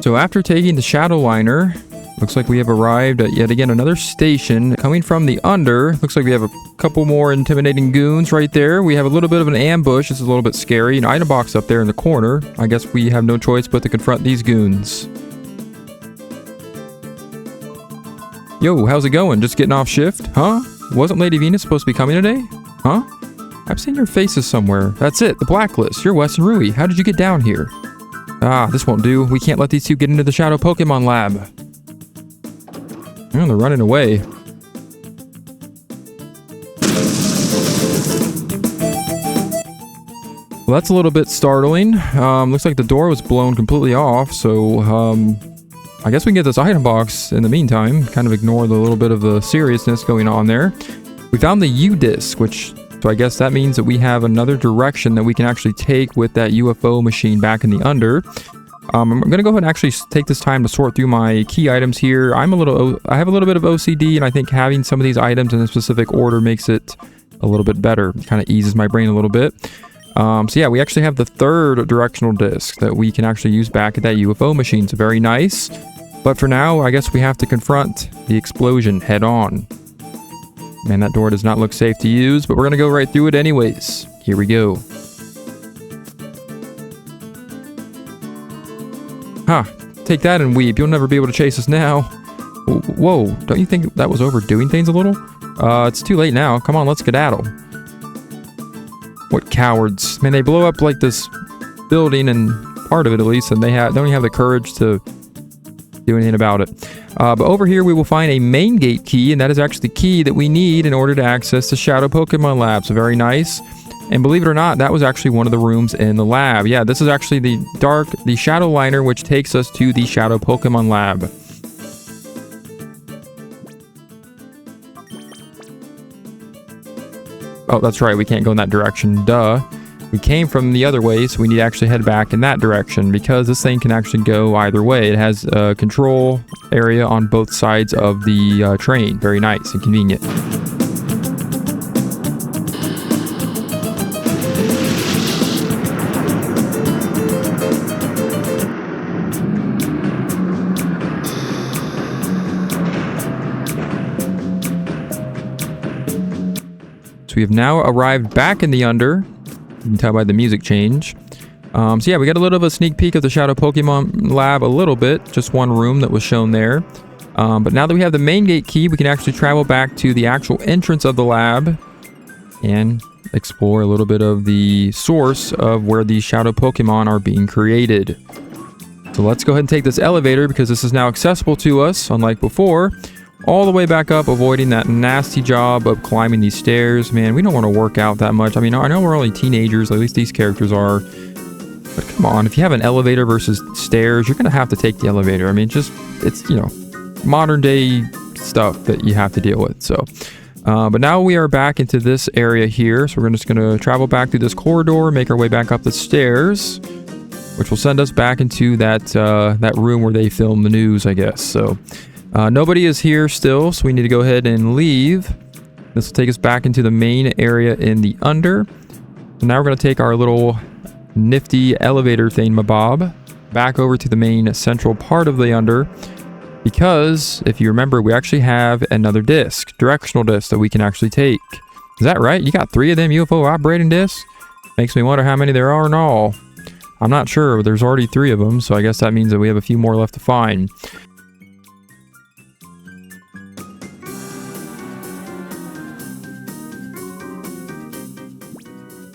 So after taking the Shadow Liner, looks like we have arrived at yet again another station. Coming from the under, looks like we have a couple more intimidating goons right there. We have a little bit of an ambush. This is a little bit scary. An item box up there in the corner. I guess we have no choice but to confront these goons. Yo, how's it going? Just getting off shift? Huh? Wasn't Lady Venus supposed to be coming today? Huh? I've seen your faces somewhere. That's it, the blacklist. You're Wes and Rui. How did you get down here? Ah, this won't do. We can't let these two get into the Shadow Pokémon lab. Oh, they're running away. Well, that's a little bit startling. Looks like the door was blown completely off, so I guess we can get this item box in the meantime. Kind of ignore the little bit of the seriousness going on there. We found the U-Disc, so I guess that means that we have another direction that we can actually take with that UFO machine back in the under. I'm going to go ahead and actually take this time to sort through my key items here. I have a little bit of OCD, and I think having some of these items in a specific order makes it a little bit better. It kind of eases my brain a little bit. So yeah, we actually have the third directional disc that we can actually use back at that UFO machine. So very nice. But for now, I guess we have to confront the explosion head on. Man, that door does not look safe to use, but we're going to go right through it anyways. Here we go. Huh. Take that and weep. You'll never be able to chase us now. Whoa. Don't you think that was overdoing things a little? It's too late now. Come on, let's skedaddle. What cowards. Man, they blow up like this building, and part of it at least, and they don't even have the courage to do anything about it. But over here we will find a main gate key, and that is actually the key that we need in order to access the Shadow Pokémon lab. So very nice. And believe it or not, that was actually one of the rooms in the lab. Yeah, this is actually the Shadow Liner, which takes us to the Shadow Pokémon lab. Oh, that's right, we can't go in that direction. Duh. We came from the other way, so we need to actually head back in that direction, because this thing can actually go either way. It has a control area on both sides of the train. Very nice and convenient. So we have now arrived back in the under. You can tell by the music change. So yeah, we got a little of a sneak peek of the Shadow Pokémon lab a little bit. Just one room that was shown there. But now that we have the main gate key, we can actually travel back to the actual entrance of the lab and explore a little bit of the source of where these Shadow Pokémon are being created. So let's go ahead and take this elevator, because this is now accessible to us, unlike before. All the way back up, avoiding that nasty job of climbing these stairs. Man, we don't want to work out that much. I mean, I know we're only teenagers, at least these characters are. But come on, if you have an elevator versus stairs, you're going to have to take the elevator. I mean, it's, you know, modern day stuff that you have to deal with. So, but now we are back into this area here. So we're just going to travel back through this corridor, make our way back up the stairs, which will send us back into that room where they film the news, I guess. So, nobody is here still, so we need to go ahead and leave. This will take us back into the main area in the under. So now we're going to take our little nifty elevator thingamabob back over to the main central part of the under, because if you remember, we actually have another disc, directional disc, that we can actually take. Is that right? You got 3 of them UFO operating discs? Makes me wonder how many there are in all. I'm not sure, but there's already 3 of them, so I guess that means that we have a few more left to find.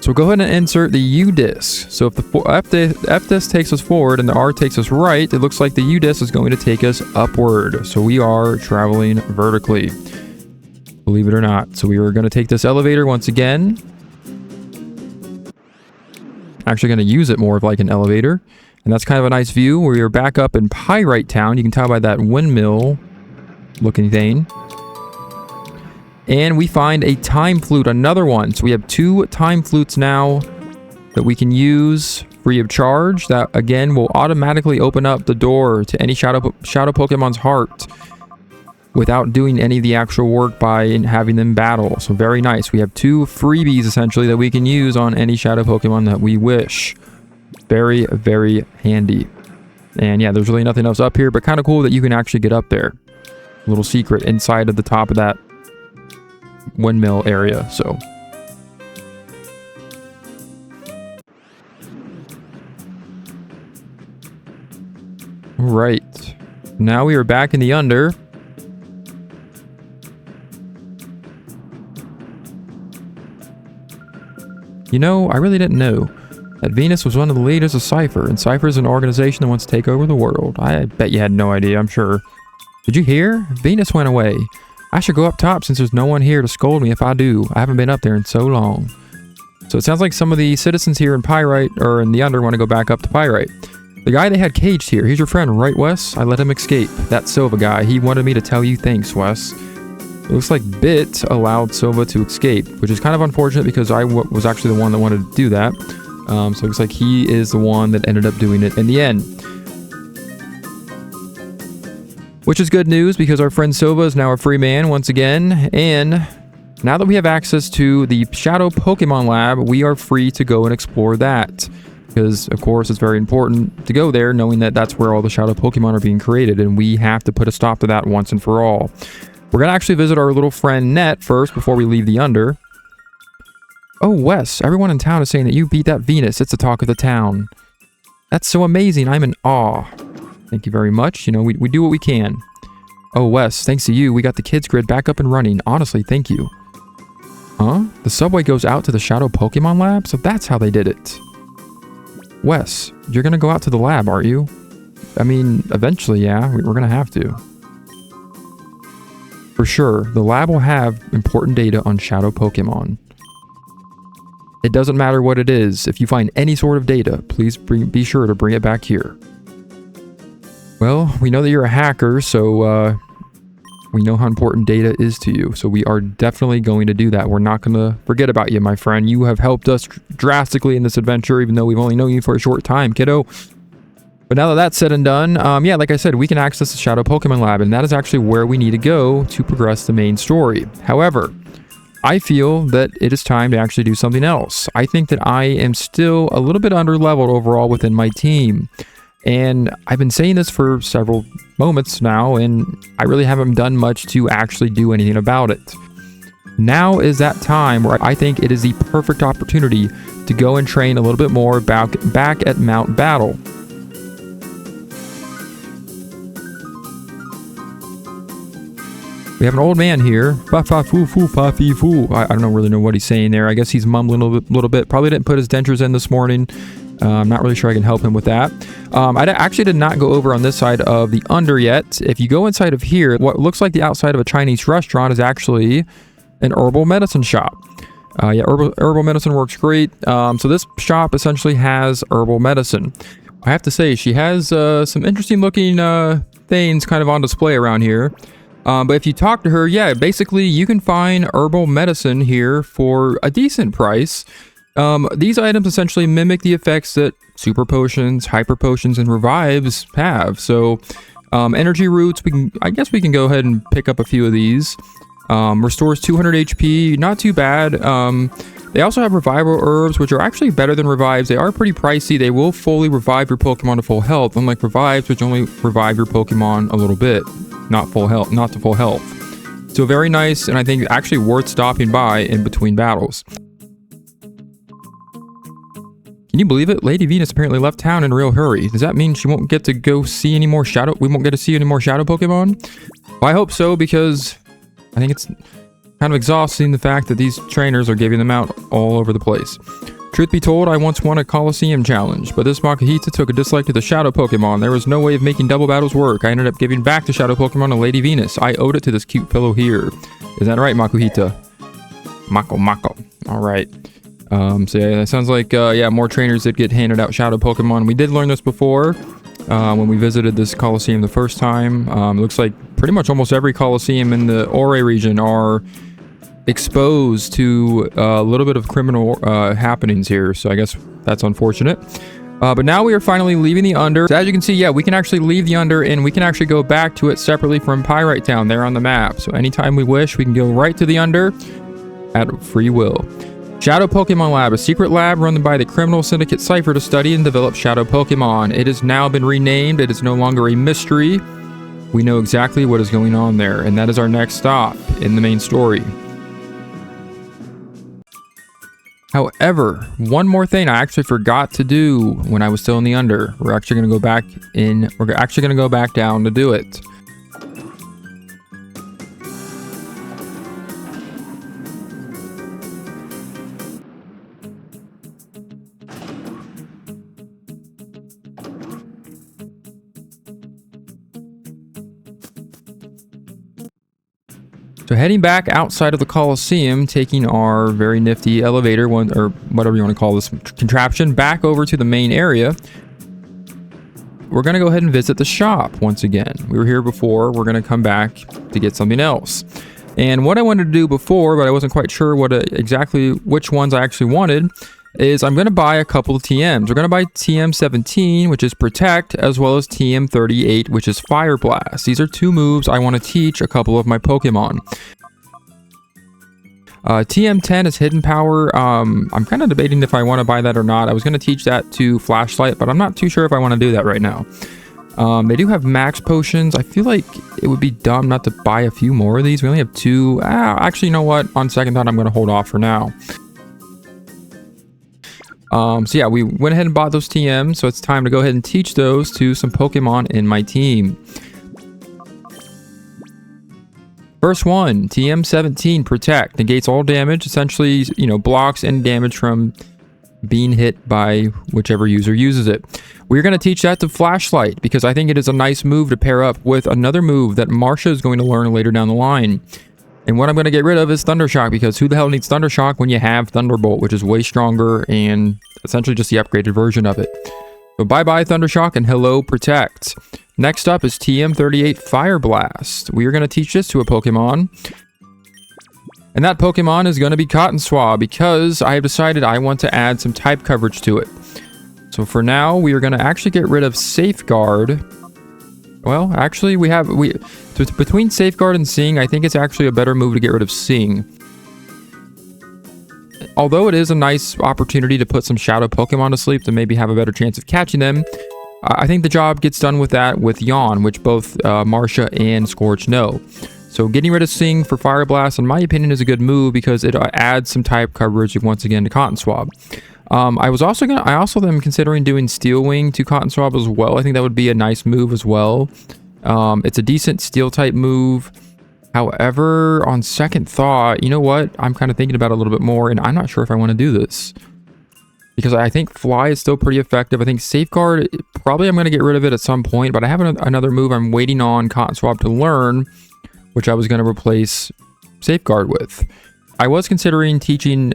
So we'll go ahead and insert the U-Disc. So if the F-Disc takes us forward and the R takes us right, it looks like the U-Disc is going to take us upward. So we are traveling vertically, believe it or not. So we are going to take this elevator once again. Actually going to use it more of like an elevator. And that's kind of a nice view. We are back up in Pyrite Town. You can tell by that windmill looking thing. And we find a time flute, another one. So we have 2 time flutes now that we can use free of charge. That, again, will automatically open up the door to any Shadow Pokemon's heart without doing any of the actual work by having them battle. So very nice. We have 2 freebies, essentially, that we can use on any Shadow Pokemon that we wish. Very, very handy. And yeah, there's really nothing else up here, but kind of cool that you can actually get up there. A little secret inside of the top of that windmill area, so. All right, now we are back in the Under. You know, I really didn't know that Venus was one of the leaders of Cipher, and Cipher is an organization that wants to take over the world. I bet you had no idea, I'm sure. Did you hear? Venus went away. I should go up top since there's no one here to scold me if I do. I haven't been up there in so long. So it sounds like some of the citizens here in Pyrite, or in the Under, want to go back up to Pyrite. The guy they had caged here, he's your friend, right, Wes? I let him escape. That Silva guy, he wanted me to tell you thanks, Wes. It looks like Bit allowed Silva to escape, which is kind of unfortunate because I was actually the one that wanted to do that. So it looks like he is the one that ended up doing it in the end. Which is good news because our friend Silva is now a free man once again. And now that we have access to the Shadow Pokémon Lab, we are free to go and explore that. Because, of course, it's very important to go there knowing that that's where all the Shadow Pokémon are being created. And we have to put a stop to that once and for all. We're going to actually visit our little friend Net first before we leave the Under. Oh, Wes, everyone in town is saying that you beat that Venus. It's the talk of the town. That's so amazing. I'm in awe. Thank you very much. You know, we do what we can. Oh, Wes, thanks to you, we got the kids grid back up and running. Honestly, thank you. Huh? The subway goes out to the Shadow Pokémon Lab? So that's how they did it. Wes, you're going to go out to the lab, aren't you? I mean, eventually, yeah. We're going to have to. For sure, the lab will have important data on Shadow Pokémon. It doesn't matter what it is. If you find any sort of data, please be sure to bring it back here. Well, we know that you're a hacker, so we know how important data is to you. So we are definitely going to do that. We're not going to forget about you, my friend. You have helped us drastically in this adventure, even though we've only known you for a short time, kiddo. But now that that's said and done, yeah, like I said, we can access the Shadow Pokémon Lab, and that is actually where we need to go to progress the main story. However, I feel that it is time to actually do something else. I think that I am still a little bit under-leveled overall within my team. And I've been saying this for several moments now, and I really haven't done much to actually do anything about it. Now is that time where I think it is the perfect opportunity to go and train a little bit more back at Mount Battle. We have an old man here. I don't really know what he's saying there. I guess he's mumbling a little bit. Probably didn't put his dentures in this morning. I'm not really sure I can help him with that. I actually did not go over on this side of the Under yet. If you go inside of here, what looks like the outside of a Chinese restaurant is actually an herbal medicine shop. Yeah, herbal medicine works great. So this shop essentially has herbal medicine. I have to say, she has some interesting looking things kind of on display around here. But if you talk to her, yeah, basically you can find herbal medicine here for a decent price. These items essentially mimic the effects that super potions, hyper potions, and revives have. So, energy roots, I guess we can go ahead and pick up a few of these. Restores 200 HP, not too bad. They also have revival herbs, which are actually better than revives. They are pretty pricey. They will fully revive your Pokemon to full health, unlike revives, which only revive your Pokemon a little bit, not to full health. So very nice, and I think actually worth stopping by in between battles. Can you believe it? Lady Venus apparently left town in a real hurry. Does that mean she won't get to go see any more we won't get to see any more Shadow Pokemon? Well, I hope so, because I think it's kind of exhausting the fact that these trainers are giving them out all over the place. Truth be told, I once won a Colosseum challenge, but this Makuhita took a dislike to the Shadow Pokemon. There was no way of making double battles work. I ended up giving back the Shadow Pokemon to Lady Venus. I owed it to this cute fellow here. Is that right, Makuhita? Mako. Alright. So yeah, that sounds like, yeah, more trainers did get handed out Shadow Pokemon. We did learn this before, when we visited this Colosseum the first time. It looks like pretty much almost every Colosseum in the Ore region are exposed to a little bit of criminal happenings here, so I guess that's unfortunate. But now we are finally leaving the Under. So as you can see, yeah, we can actually leave the Under and we can actually go back to it separately from Pyrite Town there on the map. So anytime we wish, we can go right to the Under at free will. Shadow Pokémon Lab, a secret lab run by the criminal syndicate Cipher to study and develop Shadow Pokémon. It has now been renamed. It is no longer a mystery. We know exactly what is going on there, and that is our next stop in the main story. However, one more thing I actually forgot to do when I was still in the Under. We're actually going to go back in. We're actually going to go back down to do it. So heading back outside of the Colosseum, taking our very nifty elevator, or whatever you want to call this contraption, back over to the main area. We're going to go ahead and visit the shop once again. We were here before. We're going to come back to get something else. And what I wanted to do before, but I wasn't quite sure what exactly which ones I actually wanted, is I'm going to buy a couple of TMs. We're going to buy TM17, which is Protect, as well as TM38, which is Fire Blast. These are two moves I want to teach a couple of my Pokemon. TM10 is Hidden Power. I'm kind of debating if I want to buy that or not. I was going to teach that to Flashlight, but I'm not too sure if I want to do that right now. They do have max potions. I feel like it would be dumb not to buy a few more of these. We only have two. Actually, you know what? On second thought, I'm going to hold off for now. So yeah, we went ahead and bought those TMs, so it's time to go ahead and teach those to some Pokemon in my team. First one, TM17 Protect. Negates all damage, essentially, blocks any damage from being hit by whichever user uses it. We're going to teach that to Flashlight, because I think it is a nice move to pair up with another move that Marcia is going to learn later down the line. And what I'm going to get rid of is Thundershock, because who the hell needs Thundershock when you have Thunderbolt, which is way stronger and essentially just the upgraded version of it. So bye-bye Thundershock and hello Protect. Next up is TM38 Fire Blast. We are going to teach this to a Pokemon. And that Pokemon is going to be Cotton Swab, because I have decided I want to add some type coverage to it. So for now, we are going to actually get rid of Safeguard. Well, actually, between Safeguard and Sing, I think it's actually a better move to get rid of Sing. Although it is a nice opportunity to put some Shadow Pokemon to sleep to maybe have a better chance of catching them, I think the job gets done with that with Yawn, which both Marcia and Scorch know. So getting rid of Sing for Fire Blast, in my opinion, is a good move because it adds some type coverage once again to Cotton Swab. I also am considering doing Steel Wing to Cotton Swab as well. I think that would be a nice move as well. It's a decent Steel type move. However, on second thought, you know what? I'm kind of thinking about it a little bit more, and I'm not sure if I want to do this. Because I think Fly is still pretty effective. I think Safeguard, probably I'm going to get rid of it at some point, but I have another move I'm waiting on Cotton Swab to learn, which I was going to replace Safeguard with. I was considering teaching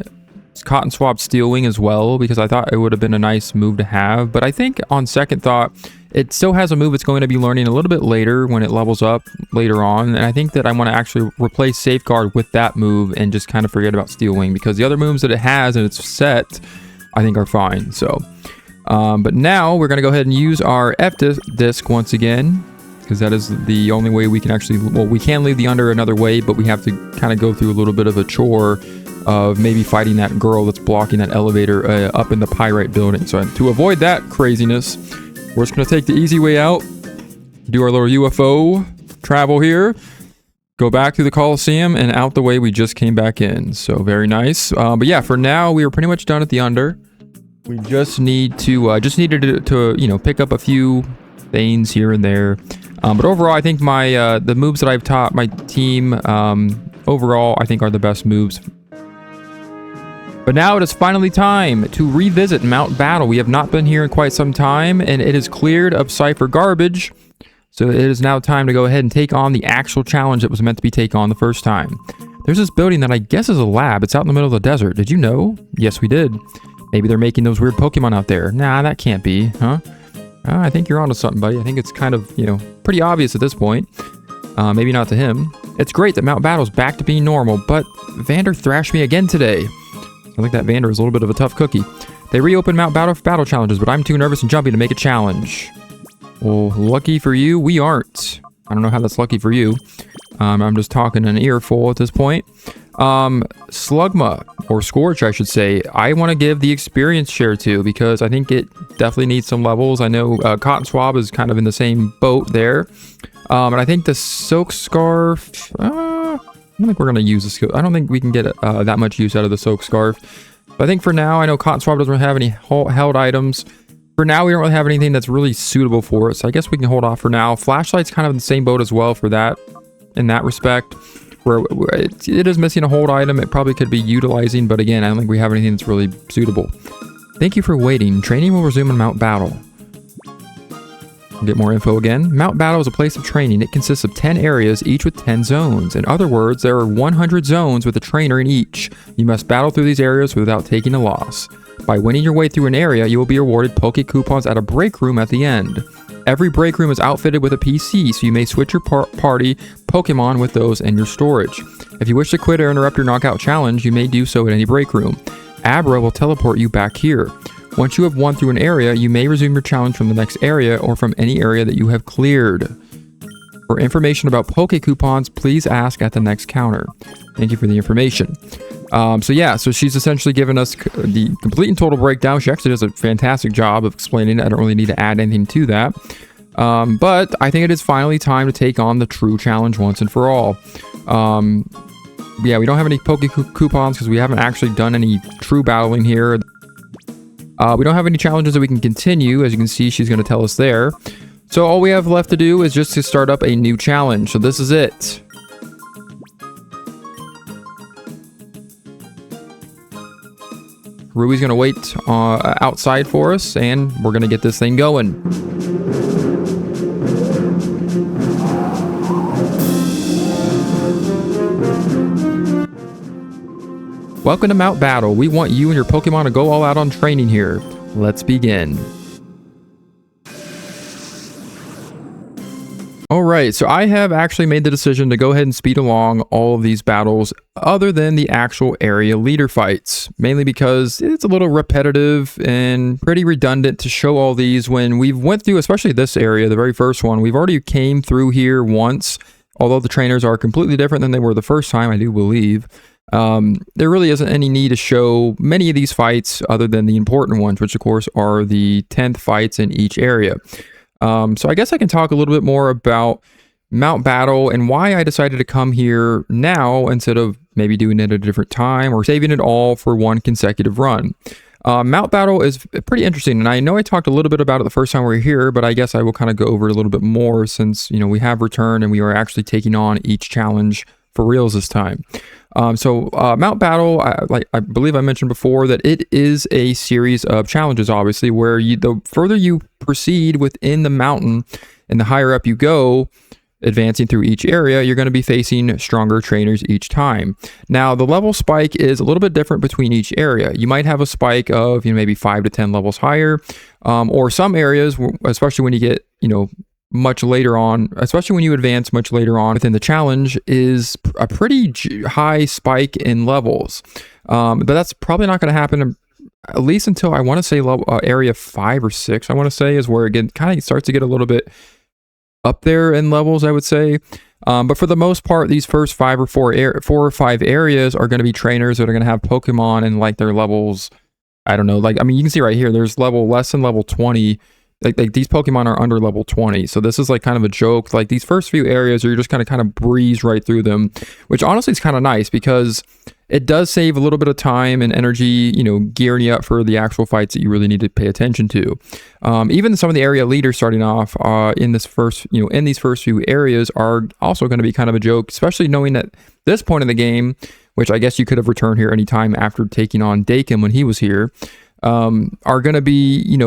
Cotton Swab Steel Wing as well, because I thought it would have been a nice move to have, but I think on second thought, it still has a move it's going to be learning a little bit later when it levels up later on, and I think that I want to actually replace Safeguard with that move and just kind of forget about Steel Wing, because the other moves that it has and its set, I think are fine. So, but now we're going to go ahead and use our F-Disc once again, because that is the only way we can actually, well, we can leave the Under another way, but we have to kind of go through a little bit of a chore of maybe fighting that girl that's blocking that elevator up in the Pyrite building. So to avoid that craziness, we're just going to take the easy way out, do our little UFO travel here, go back to the Colosseum, and out the way we just came back in. So very nice. But yeah, for now, we are pretty much done at the Under. We just needed to pick up a few things here and there. But overall, I think the moves that I've taught my team overall, I think are the best moves. But now it is finally time to revisit Mount Battle. We have not been here in quite some time, and it is cleared of Cipher garbage. So it is now time to go ahead and take on the actual challenge that was meant to be taken on the first time. There's this building that I guess is a lab. It's out in the middle of the desert. Did you know? Yes, we did. Maybe they're making those weird Pokemon out there. Nah, that can't be, huh? I think you're onto something, buddy. I think it's kind of, pretty obvious at this point. Maybe not to him. It's great that Mount Battle's back to being normal, but Vander thrashed me again today. I think that Vander is a little bit of a tough cookie. They reopened Mount Battle for battle challenges, but I'm too nervous and jumpy to make a challenge. Well, lucky for you, we aren't. I don't know how that's lucky for you. I'm just talking an earful at this point. Slugma, or Scorch, I should say, I want to give the experience share to because I think it definitely needs some levels. I know Cotton Swab is kind of in the same boat there. And I think the Soak Scarf, I don't think we're going to use this. I don't think we can get that much use out of the Soak Scarf. But I think for now, I know Cotton Swab doesn't have any held items. For now, we don't really have anything that's really suitable for it. So I guess we can hold off for now. Flashlight's kind of in the same boat as well for that, in that respect. Where it is missing a hold item, it probably could be utilizing, but again, I don't think we have anything that's really suitable. Thank you for waiting. Training will resume in Mount Battle. We'll get more info again. Mount Battle is a place of training. It consists of 10 areas, each with 10 zones. In other words, there are 100 zones with a trainer in each. You must battle through these areas without taking a loss. By winning your way through an area, you will be awarded Poke Coupons at a break room at the end. Every break room is outfitted with a PC, so you may switch your party Pokemon with those in your storage. If you wish to quit or interrupt your knockout challenge, you may do so at any break room. Abra will teleport you back here. Once you have won through an area, you may resume your challenge from the next area or from any area that you have cleared. For information about Poke Coupons, please ask at the next counter. Thank you for the information. So she's essentially given us the complete and total breakdown. She actually does a fantastic job of explaining it. I don't really need to add anything to that. But I think it is finally time to take on the true challenge once and for all. Yeah, we don't have any Poke Coupons because we haven't actually done any true battling here. We don't have any challenges that we can continue. As you can see, she's going to tell us there. So all we have left to do is just to start up a new challenge. So this is it. Rui's going to wait outside for us, and we're going to get this thing going. Welcome to Mount Battle. We want you and your Pokemon to go all out on training here. Let's begin. Alright, so I have actually made the decision to go ahead and speed along all of these battles other than the actual area leader fights. Mainly because it's a little repetitive and pretty redundant to show all these when we've went through, especially this area, the very first one. We've already came through here once, although the trainers are completely different than they were the first time, I do believe. There really isn't any need to show many of these fights other than the important ones, which of course are the 10th fights in each area. So I guess I can talk a little bit more about Mount Battle and why I decided to come here now instead of maybe doing it at a different time or saving it all for one consecutive run. Mount Battle is pretty interesting, and I know I talked a little bit about it the first time we were here, but I guess I will kind of go over it a little bit more since, you know, we have returned and we are actually taking on each challenge for reals this time. Mount Battle, I believe I mentioned before that it is a series of challenges, obviously, where the further you proceed within the mountain and the higher up you go, advancing through each area, you're going to be facing stronger trainers each time. Now, the level spike is a little bit different between each area. You might have a spike of, maybe 5 to 10 levels higher, or some areas, especially when you get, much later on, especially when you advance much later on within the challenge, is a pretty high spike in levels. But that's probably not going to happen at least until I want to say area 5 or 6, I want to say, is where it kind of starts to get a little bit up there in levels, I would say. But for the most part, these first 4 or 5 areas are going to be trainers that are going to have Pokemon in like their levels. I don't know, you can see right here, there's less than level 20. Like these Pokemon are under level 20. So this is like kind of a joke. Like these first few areas, you're just kind of breeze right through them, which honestly is kind of nice because it does save a little bit of time and energy, gearing you up for the actual fights that you really need to pay attention to. Even some of the area leaders starting off in these first few areas are also going to be kind of a joke, especially knowing that this point in the game, which I guess you could have returned here anytime after taking on Dakin when he was here, are going to be,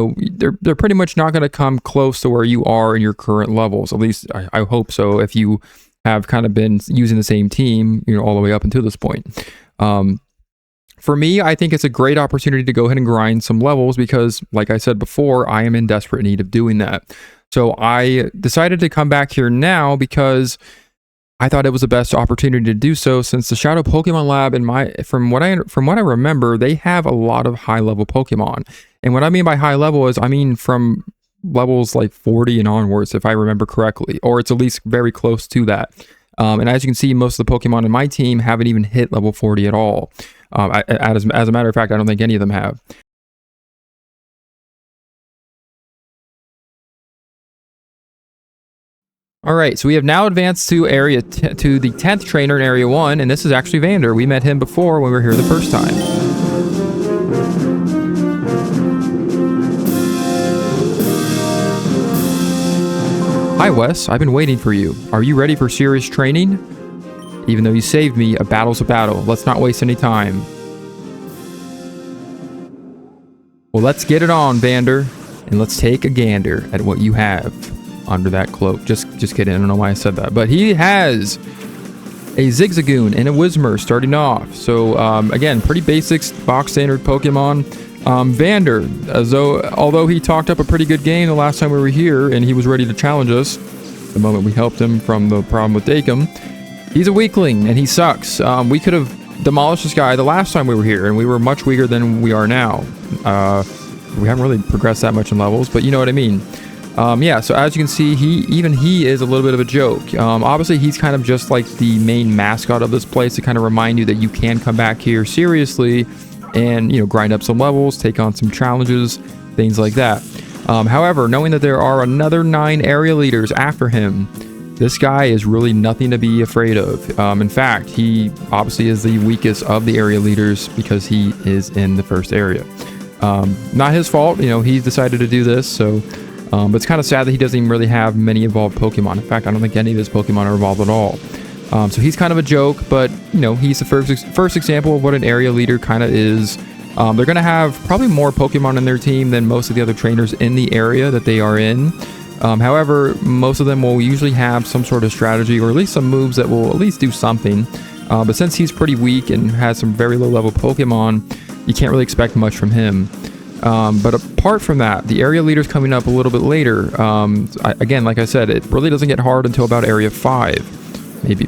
they're pretty much not going to come close to where you are in your current levels. At least I hope so, if you have kind of been using the same team, all the way up until this point. For me, I think it's a great opportunity to go ahead and grind some levels because, like I said before, I am in desperate need of doing that. So I decided to come back here now because I thought it was the best opportunity to do so, since the Shadow Pokémon Lab, from what I remember, they have a lot of high level Pokemon. And what I mean by high level is, from levels like 40 and onwards, if I remember correctly, or it's at least very close to that. And as you can see, most of the Pokemon in my team haven't even hit level 40 at all. As a matter of fact, I don't think any of them have. All right, so we have now advanced to to the 10th trainer in Area 1, and this is actually Vander. We met him before when we were here the first time. Hi Wes, I've been waiting for you. Are you ready for serious training? Even though you saved me, a battle's a battle. Let's not waste any time. Well, let's get it on, Vander, and let's take a gander at what you have under that cloak. Just kidding. I don't know why I said that. But he has a Zigzagoon and a Whismur starting off. So, again, pretty basic box standard Pokemon. Vander, although he talked up a pretty good game the last time we were here, and he was ready to challenge us the moment we helped him from the problem with Dakem, he's a weakling, and he sucks. We could have demolished this guy the last time we were here, and we were much weaker than we are now. We haven't really progressed that much in levels, but you know what I mean. Yeah, so as you can see, he is a little bit of a joke. Obviously, he's kind of just like the main mascot of this place to kind of remind you that you can come back here seriously and, you know, grind up some levels, take on some challenges, things like that. However, knowing that there are another 9 area leaders after him, this guy is really nothing to be afraid of. In fact, he obviously is the weakest of the area leaders because he is in the first area. Not his fault, you know, he's decided to do this, so... but it's kind of sad that he doesn't even really have many evolved Pokemon. In fact, I don't think any of his Pokemon are evolved at all. So he's kind of a joke, but, you know, he's the first example of what an area leader kind of is. They're going to have probably more Pokemon in their team than most of the other trainers in the area that they are in. However, most of them will usually have some sort of strategy or at least some moves that will at least do something. But since he's pretty weak and has some very low level Pokemon, you can't really expect much from him. But apart from that, the area leaders coming up a little bit later. Again, like I said, it really doesn't get hard until about area 5.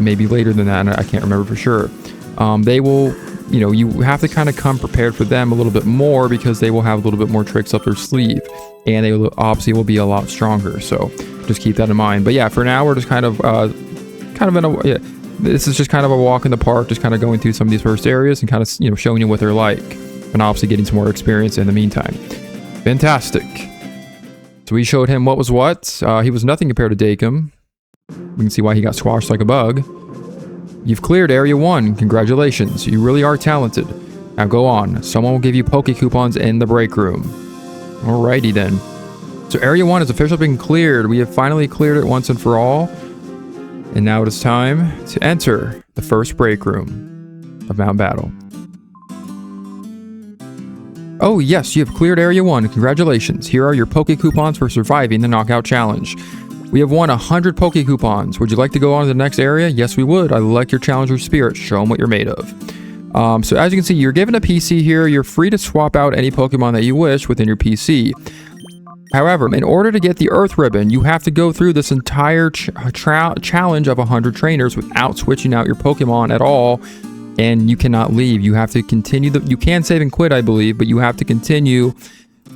Maybe later than that, I can't remember for sure. They will, you know, you have to kind of come prepared for them a little bit more because they will have a little bit more tricks up their sleeve. And they will, obviously will be a lot stronger, so just keep that in mind. But yeah, for now, we're just kind of in a... Yeah, this is just kind of a walk in the park, just kind of going through some of these first areas and kind of, you know, showing you what they're like. And obviously getting some more experience in the meantime. Fantastic. So we showed him what was what. He was nothing compared to Dakem. We can see why he got squashed like a bug. You've cleared Area 1. Congratulations. You really are talented. Now go on. Someone will give you Poke Coupons in the break room. Alrighty then. So Area 1 has officially been cleared. We have finally cleared it once and for all. And now it is time to enter the first break room of Mount Battle. Oh yes, you have cleared Area 1. Congratulations. Here are your Poke Coupons for surviving the Knockout Challenge. We have won 100 Poke Coupons. Would you like to go on to the next area? Yes, we would. I like your challenger spirit. Show them what you're made of. So as you can see, you're given a PC here. You're free to swap out any Pokemon that you wish within your PC. However, in order to get the Earth Ribbon, you have to go through this entire challenge of 100 trainers without switching out your Pokemon at all. And you cannot leave. You have to continue. You can save and quit, I believe, but you have to continue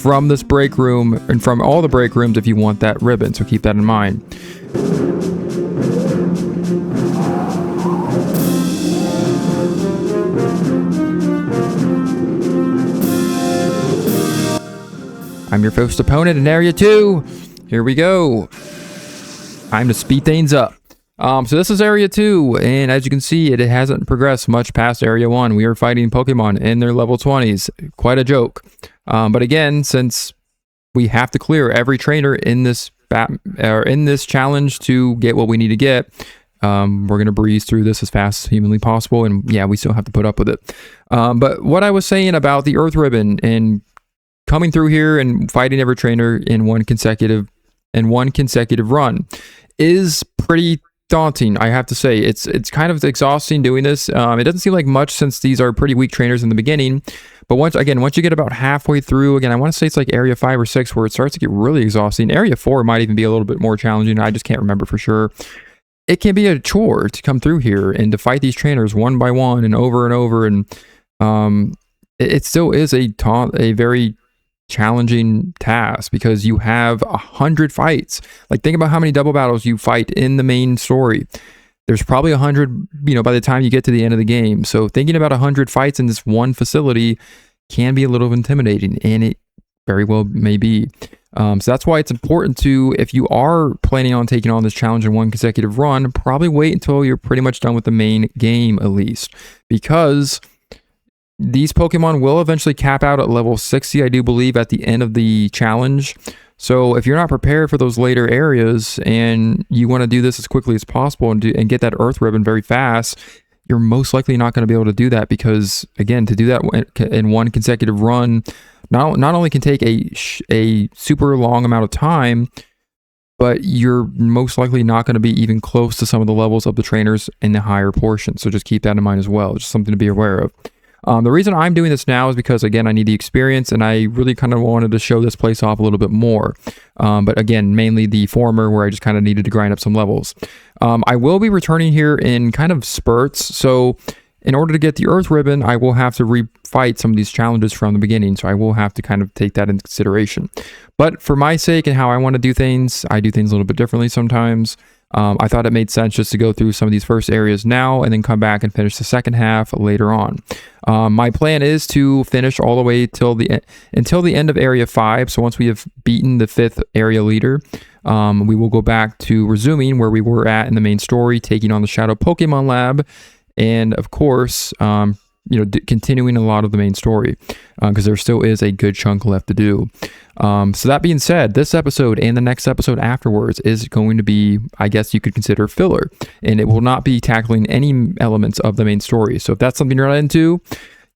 from this break room and from all the break rooms if you want that ribbon. So keep that in mind. I'm your first opponent in Area 2. Here we go. Time to speed things up. So this is Area 2, and as you can see, it hasn't progressed much past Area 1. We are fighting Pokemon in their level 20s. Quite a joke. But again, since we have to clear every trainer in this challenge to get what we need to get, we're going to breeze through this as fast as humanly possible, and yeah, we still have to put up with it. But what I was saying about the Earth Ribbon and coming through here and fighting every trainer in one consecutive run is pretty daunting, I have to say. It's kind of exhausting doing this. It doesn't seem like much since these are pretty weak trainers in the beginning, but once you get about halfway through, again, I want to say it's like Area 5 or 6 where it starts to get really exhausting. Area 4 might even be a little bit more challenging. I just can't remember for sure. It can be a chore to come through here and to fight these trainers one by one and over, and it still is a very challenging task because you have 100 fights. Like, think about how many double battles you fight in the main story. there's probably 100, by the time you get to the end of the game. So thinking about 100 fights in this one facility can be a little intimidating, and it very well may be. So that's why it's important to, if you are planning on taking on this challenge in one consecutive run, probably wait until you're pretty much done with the main game at least, because these Pokemon will eventually cap out at level 60, I do believe, at the end of the challenge. So if you're not prepared for those later areas and you want to do this as quickly as possible and get that Earth Ribbon very fast, you're most likely not going to be able to do that, because again, to do that in one consecutive run not only can take a super long amount of time, but you're most likely not going to be even close to some of the levels of the trainers in the higher portion. So just keep that in mind as well. Just something to be aware of. The reason I'm doing this now is because, again, I need the experience, and I really kind of wanted to show this place off a little bit more. But again, mainly the former, where I just kind of needed to grind up some levels. I will be returning here in kind of spurts. So in order to get the Earth Ribbon, I will have to refight some of these challenges from the beginning. So I will have to kind of take that into consideration. But for my sake and how I want to do things, I do things a little bit differently sometimes. I thought it made sense just to go through some of these first areas now and then come back and finish the second half later on. My plan is to finish all the way until the end of Area 5. So once we have beaten the 5th area leader, we will go back to resuming where we were at in the main story, taking on the Shadow Pokémon Lab, and of course, continuing a lot of the main story, because there still is a good chunk left to do. So that being said, this episode and the next episode afterwards is going to be, I guess you could consider, filler, and it will not be tackling any elements of the main story. So if that's something you're not into,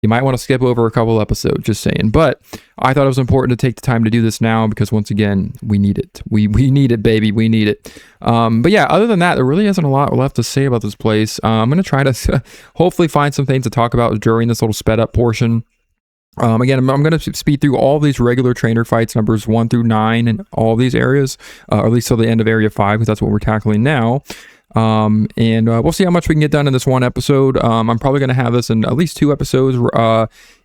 you might want to skip over a couple episodes, just saying. But I thought it was important to take the time to do this now, because once again, we need it. We need it, baby. We need it. But yeah, other than that, there really isn't a lot left to say about this place. I'm going to try to hopefully find some things to talk about during this little sped up portion. Again, I'm going to speed through all these regular trainer fights, numbers 1 through 9, in all these areas, or at least till the end of Area 5, because that's what we're tackling now. And we'll see how much we can get done in this one episode. I'm probably going to have this in at least 2 episodes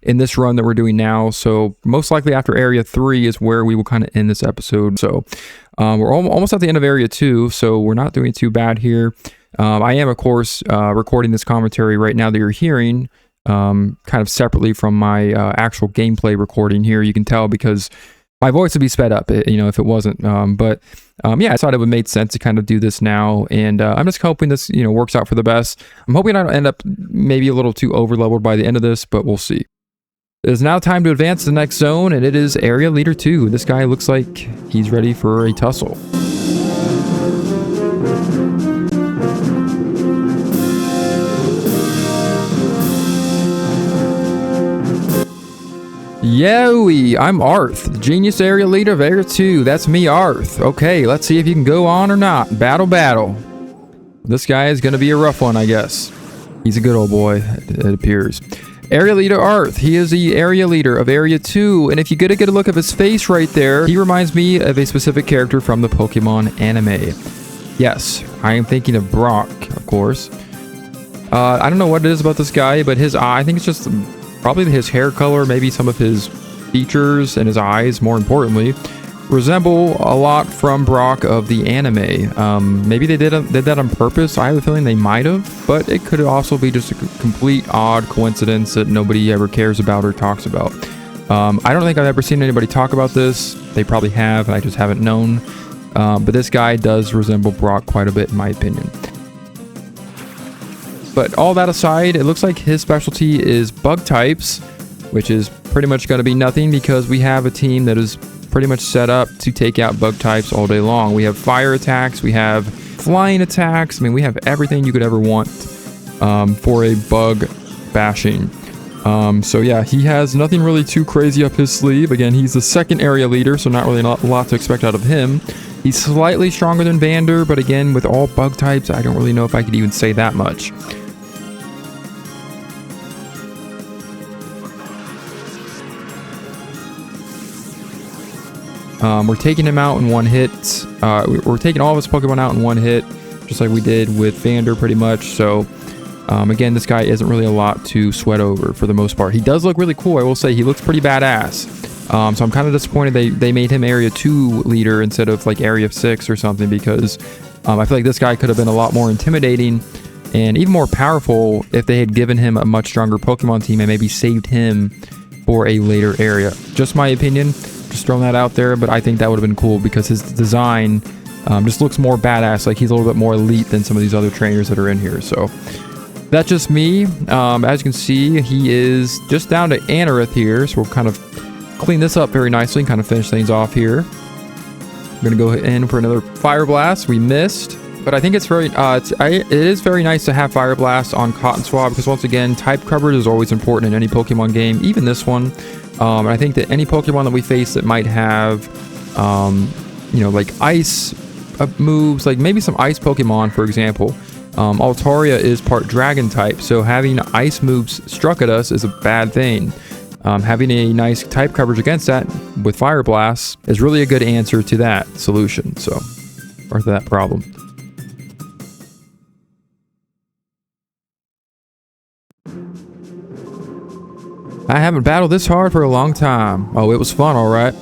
in this run that we're doing now. So most likely after Area 3 is where we will kind of end this episode. So we're almost at the end of Area 2, so we're not doing too bad here. I am, of course, recording this commentary right now that you're hearing, kind of separately from my actual gameplay recording here. You can tell because my voice would be sped up, if it wasn't. But yeah, I thought it would make sense to kind of do this now, and I'm just hoping this, works out for the best. I'm hoping I don't end up maybe a little too over-leveled by the end of this, but we'll see. It is now time to advance to the next zone, and it is Area Leader 2. This guy looks like he's ready for a tussle. Yowie, I'm Arth, the Genius Area Leader of Area 2. That's me, Arth. Okay, let's see if you can go on or not. Battle. This guy is going to be a rough one, I guess. He's a good old boy, it appears. Area Leader Arth. He is the Area Leader of Area 2, and if you get a good look at his face right there, he reminds me of a specific character from the Pokemon anime. Yes, I am thinking of Brock, of course. I don't know what it is about this guy, but his eye, I think it's just probably his hair color, maybe some of his features and his eyes, more importantly, resemble a lot from Brock of the anime. Maybe they did that on purpose. I have a feeling they might have, but it could also be just a complete odd coincidence that nobody ever cares about or talks about. I don't think I've ever seen anybody talk about this. They probably have, and I just haven't known. But this guy does resemble Brock quite a bit, in my opinion. But all that aside, it looks like his specialty is bug types, which is pretty much going to be nothing because we have a team that is pretty much set up to take out bug types all day long. We have fire attacks, we have flying attacks. I mean, we have everything you could ever want for a bug bashing. So yeah, he has nothing really too crazy up his sleeve. Again, he's the second area leader, so not really a lot to expect out of him. He's slightly stronger than Vander, but again, with all bug types, I don't really know if I could even say that much. We're taking him out in one hit. We're taking all of his Pokemon out in one hit, just like we did with Vander pretty much. So, again, this guy isn't really a lot to sweat over for the most part. He does look really cool, I will say. He looks pretty badass. So I'm kind of disappointed they made him Area 2 leader instead of like Area 6 or something, because I feel like this guy could have been a lot more intimidating and even more powerful if they had given him a much stronger Pokemon team and maybe saved him for a later area. Just my opinion, just throwing that out there, but I think that would have been cool because his design just looks more badass. Like he's a little bit more elite than some of these other trainers that are in here. So that's just me. As you can see, he is just down to Anorith here. So we'll kind of clean this up very nicely and kind of finish things off here. We're gonna go in for another Fire Blast. We missed, but I think it's very it is very nice to have Fire Blast on Cotton Swab because once again, type coverage is always important in any Pokemon game, even this one. And I think that any Pokemon that we face that might have like ice moves, like maybe some ice Pokemon, for example. Altaria is part dragon type, so having ice moves struck at us is a bad thing. Having a nice type coverage against that with Fire Blast is really a good answer to that solution, or to that problem. I haven't battled this hard for a long time. Oh, it was fun, alright.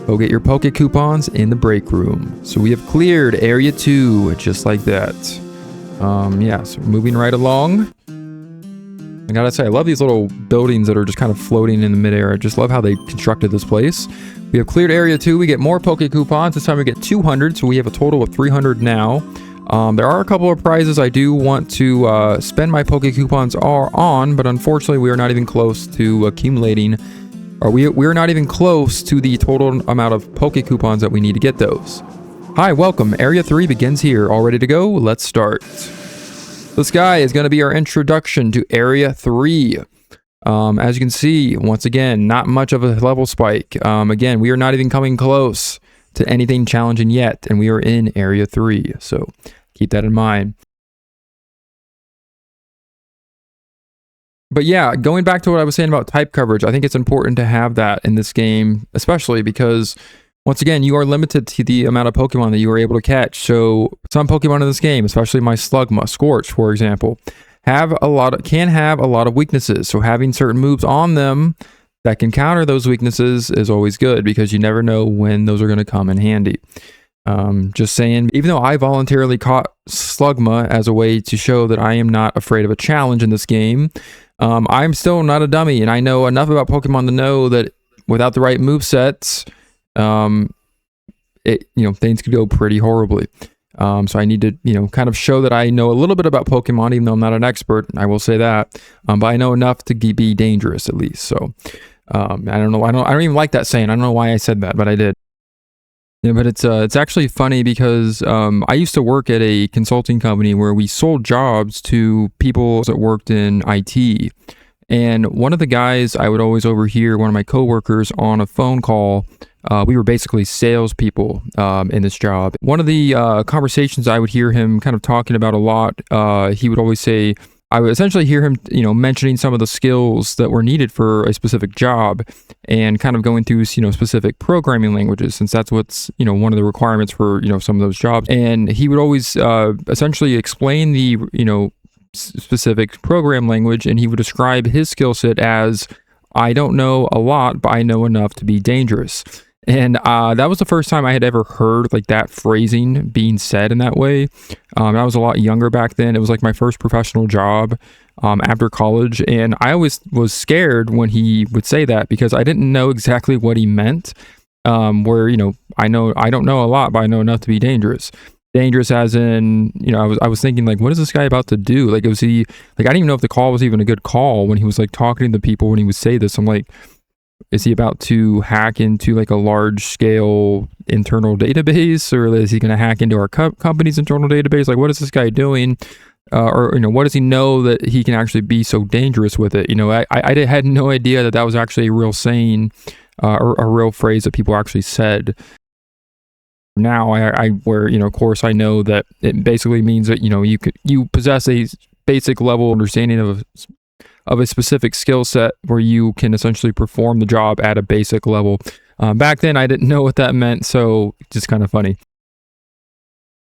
Go get your Poke Coupons in the break room. So we have cleared Area 2, just like that. Yeah, so moving right along. I gotta say, I love these little buildings that are just kind of floating in the midair. I just love how they constructed this place. We have cleared Area 2. We get more Poke Coupons. This time we get 200, so we have a total of 300 now. There are a couple of prizes I do want to spend my Poke Coupons on, but unfortunately we are not even close to accumulating, or we're not even close to the total amount of Poke Coupons that we need to get those. Hi, welcome. Area 3 begins here. All ready to go? Let's start. This guy is going to be our introduction to Area 3. As you can see, once again, not much of a level spike. Again, we are not even coming close to anything challenging yet, and we are in Area 3, so keep that in mind. But yeah, going back to what I was saying about type coverage, I think it's important to have that in this game, especially because, once again, you are limited to the amount of Pokemon that you are able to catch. So some Pokemon in this game, especially my Slugma, Scorch, for example, can have a lot of weaknesses. So having certain moves on them that can counter those weaknesses is always good because you never know when those are going to come in handy. Just saying, even though I voluntarily caught Slugma as a way to show that I am not afraid of a challenge in this game, I'm still not a dummy, and I know enough about Pokemon to know that without the right movesets, things could go pretty horribly. So I need to, kind of show that I know a little bit about Pokemon, even though I'm not an expert. I will say that, but I know enough to be dangerous at least. So I don't know. I don't even like that saying. I don't know why I said that, but I did. Yeah, but it's actually funny because I used to work at a consulting company where we sold jobs to people that worked in IT. And one of the guys I would always overhear, one of my coworkers, on a phone call. We were basically salespeople in this job. One of the conversations I would hear him kind of talking about a lot, he would always say, I would essentially hear him, mentioning some of the skills that were needed for a specific job and kind of going through, specific programming languages, since that's what's, one of the requirements for, some of those jobs. And he would always essentially explain the, specific program language, and he would describe his skill set as, I don't know a lot, but I know enough to be dangerous. And that was the first time I had ever heard like that phrasing being said in that way. I was a lot younger back then. It was like my first professional job after college. And I always was scared when he would say that because I didn't know exactly what he meant. I don't know a lot, but I know enough to be dangerous. Dangerous as in, I was thinking like, what is this guy about to do? Like, was he, like, I didn't even know if the call was even a good call when he was like talking to the people when he would say this. I'm like, is he about to hack into like a large scale internal database, or is he going to hack into our company's internal database? Like, what is this guy doing? Or what does he know that he can actually be so dangerous with it? I had no idea that was actually a real saying, or a real phrase that people actually said. Now of course I know that it basically means that, you possess a basic level understanding of a specific skill set where you can essentially perform the job at a basic level. Back then I didn't know what that meant, so just kind of funny.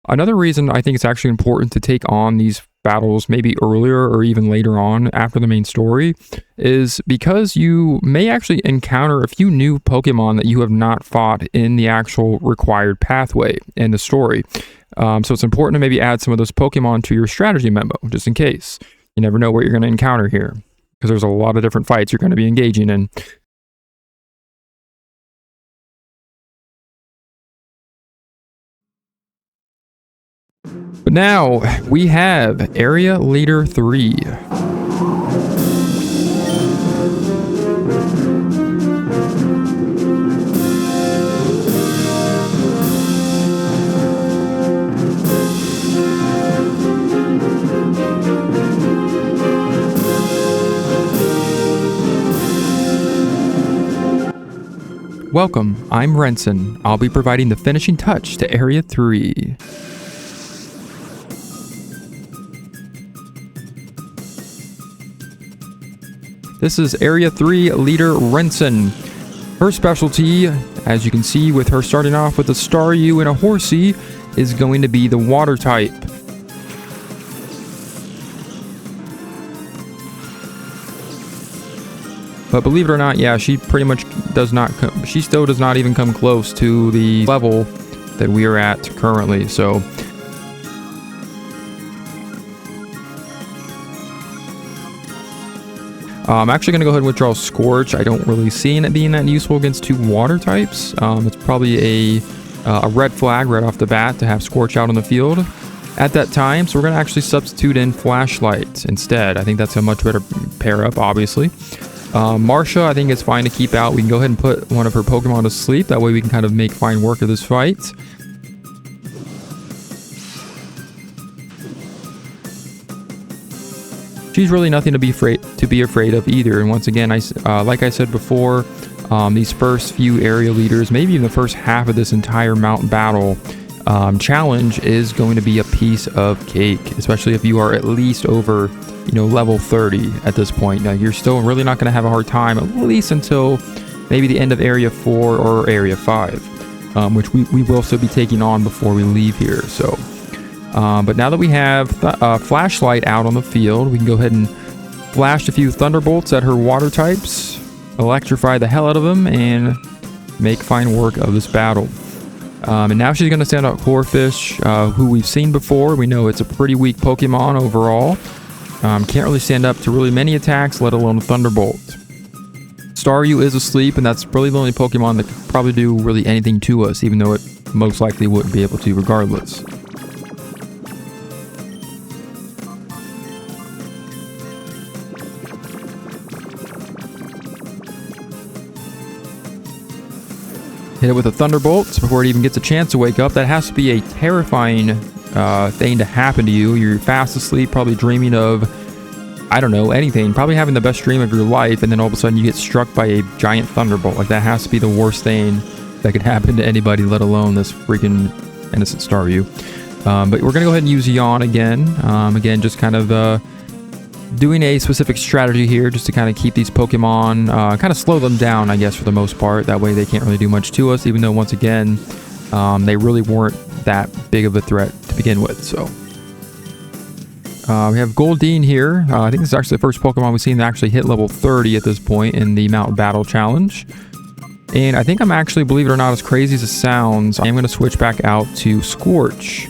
Another reason I think it's actually important to take on these battles maybe earlier or even later on after the main story is because you may actually encounter a few new Pokemon that you have not fought in the actual required pathway in the story. So it's important to maybe add some of those Pokemon to your strategy memo, just in case. You never know what you're going to encounter here, because there's a lot of different fights you're going to be engaging in. But now we have Area Leader 3. Welcome, I'm Renson. I'll be providing the finishing touch to Area 3. This is Area 3 Leader Renson. Her specialty, as you can see with her starting off with a Staryu and a Horsey, is going to be the water type. But believe it or not, yeah, she pretty much does not, she still does not even come close to the level that we are at currently, so. I'm actually going to go ahead and withdraw Scorch. I don't really see it being that useful against two water types. It's probably a red flag right off the bat to have Scorch out on the field at that time. So we're going to actually substitute in Flashlight instead. I think that's a much better pair up, obviously. Marsha, I think it's fine to keep out. We can go ahead and put one of her Pokemon to sleep. That way we can kind of make fine work of this fight. She's really nothing to be afraid of either. And once again, like I said before, these first few area leaders, maybe even the first half of this entire mountain battle challenge is going to be a piece of cake, especially if you are at least over, level 30 at this point. Now, you're still really not going to have a hard time, at least until maybe the end of Area 4 or Area 5, which we will still be taking on before we leave here. So. But now that we have Flashlight out on the field, we can go ahead and flash a few Thunderbolts at her water types, electrify the hell out of them, and make fine work of this battle. And now she's going to send out Corphish, who we've seen before. We know it's a pretty weak Pokemon overall. Can't really stand up to really many attacks, let alone a Thunderbolt. Staryu is asleep, and that's really the only Pokemon that could probably do really anything to us, even though it most likely wouldn't be able to regardless. Hit it with a Thunderbolt before it even gets a chance to wake up. That has to be a terrifying thing to happen to you. You're fast asleep, probably dreaming of, I don't know, anything. Probably having the best dream of your life, and then all of a sudden you get struck by a giant Thunderbolt. Like, that has to be the worst thing that could happen to anybody, let alone this freaking innocent Staryu. But we're going to go ahead and use Yawn again. Again, just kind of doing a specific strategy here just to kind of keep these Pokemon, kind of slow them down, I guess, for the most part. That way they can't really do much to us, even though, once again, they really weren't that big of a threat to begin with. So we have Goldeen here. I think this is actually the first Pokemon we've seen that actually hit level 30 at this point in the Mountain Battle Challenge. And I think I'm actually, believe it or not, as crazy as it sounds, I am going to switch back out to Scorch.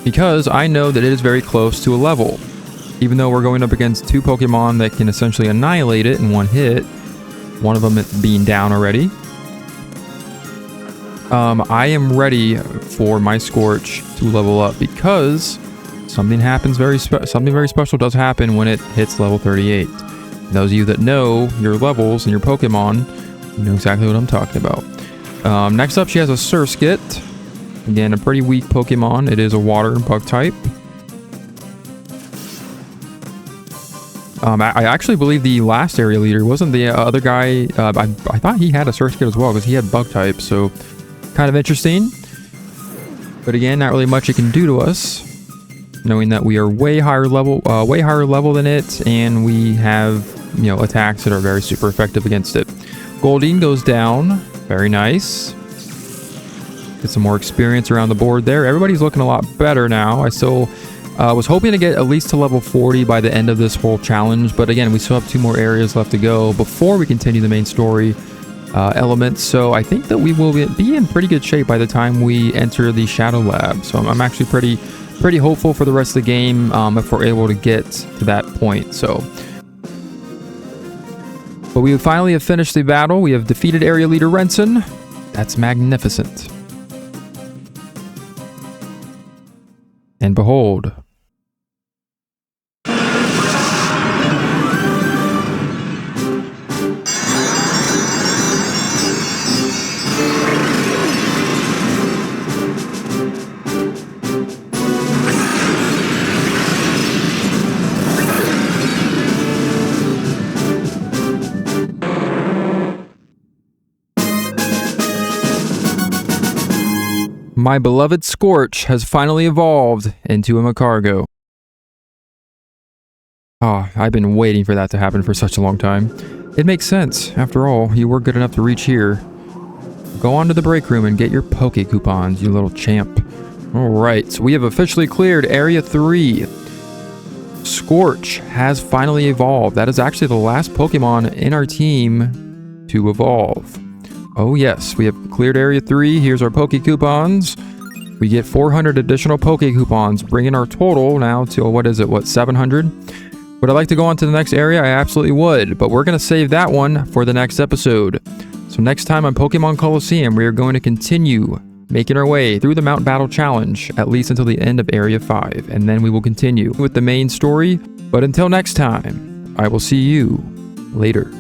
Because I know that it is very close to a level. Even though we're going up against two Pokemon that can essentially annihilate it in one hit, one of them being down already. I am ready for my Scorch to level up because something happens something very special does happen when it hits level 38. Those of you that know your levels and your Pokemon, you know exactly what I'm talking about. Next up, she has a Surskit. Again, a pretty weak Pokemon. It is a water and bug type. I actually believe the last area leader wasn't the other guy. I thought he had a Surskit as well because he had bug type. So kind of interesting. But again, not really much it can do to us, knowing that we are way higher level than it, and we have attacks that are very super effective against it. Goldeen goes down. Very nice. Get some more experience around the board there. Everybody's looking a lot better now. I still was hoping to get at least to level 40 by the end of this whole challenge, but again, we still have 2 more areas left to go before we continue the main story elements. So I think that we will be in pretty good shape by the time we enter the Shadow Lab. So I'm actually pretty hopeful for the rest of the game if we're able to get to that point. So, but we finally have finished the battle. We have defeated Area Leader Renson. That's magnificent. And behold. My beloved Scorch has finally evolved into a Macargo. Ah, I've been waiting for that to happen for such a long time. It makes sense. After all, you were good enough to reach here. Go on to the break room and get your Poke Coupons, you little champ. Alright, so we have officially cleared Area 3. Scorch has finally evolved. That is actually the last Pokemon in our team to evolve. Oh yes, we have cleared Area 3. Here's our Poke Coupons. We get 400 additional Poke Coupons, bringing our total now to, what is it, 700? Would I like to go on to the next area? I absolutely would, but we're going to save that one for the next episode. So next time on Pokemon Colosseum, we are going to continue making our way through the Mount Battle Challenge, at least until the end of Area 5, and then we will continue with the main story. But until next time, I will see you later.